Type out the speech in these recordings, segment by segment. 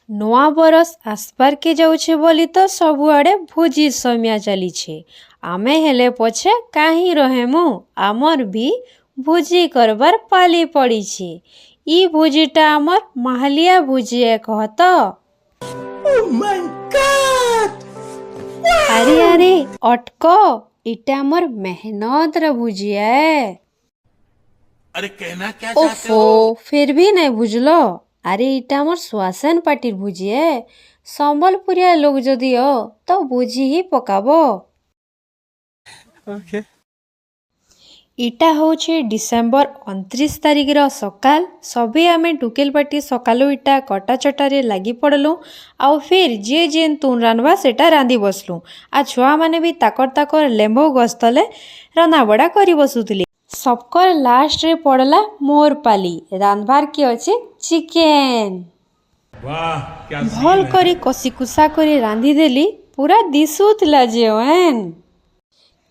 नवा बरस आसपार के जाऊे बोली तो सबुआड़े भोजी समिया चली आमे हेले पछे कहीं रहेमु आमर भी भोजी करबार पाली पड़ी छे। ई भोजीटा आमर माहलिया भोजी कहत। अरे अरे अटको इटा आमर मेहनत रे भुजी है। अरे कहना क्या चाहते हो? ओफो फिर भी नहीं बुझलो। अरे इटा आमर श्वासन पार्टी भुजी है। संबलपुरिया लोग जदि हो तो बुझी ही पकाबो। ओके। इटा होचे डिसेम्बर 29 तारिख सकाल सभी आमे टुकेल पार्टी सकालू इटा कटा चटारे लगी पड़लु आउ फिर जे जेन तुन रांधवा सेटा रांधि बसलु। आ छुआ माने भी ताकर लेंबो गस्तले रंधा बड़ा करी बसुतले। सबकर लास्ट रे पड़ला मोर पाली रांधवार के अच्छे चिकेन। वाह क्या भल करी कसी कुसा करी रांधि देली पूरा दिशुतला जेवन।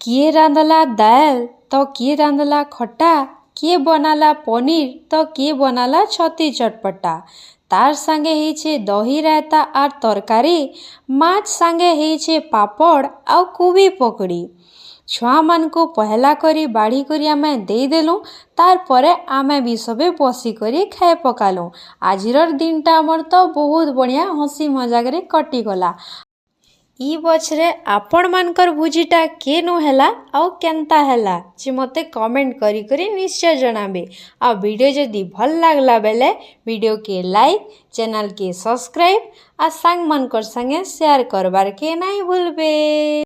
किए रांधला दाल तो किए रांधला खट्टा किए बनाला पनीर तो किए बनाला छती चटपटा। तार संगे हेछे दही रायता आर तरकारी माछ संगे हेछे पापड़ आउ कोबी पकड़ी। छुआ मान को पहला करी बाढ़ी करी आमे दे देलु तार परे आमे भी सबे बसी करी खाए पकालु। आजिर दिनटा हमर तो बहुत बढ़िया हसी मजाक रे कटी गला। ई बछरे आपण मानकर भुजीटा केनु हैला आउ केनता हैला जे मते कमेंट करी करी निश्चय जणाबे। आ वीडियो जदी भल लागला बेले वीडियो के लाइक चैनल के सब्सक्राइब आ सांग मानकर संगे शेयर करबार के नहीं भूलबे।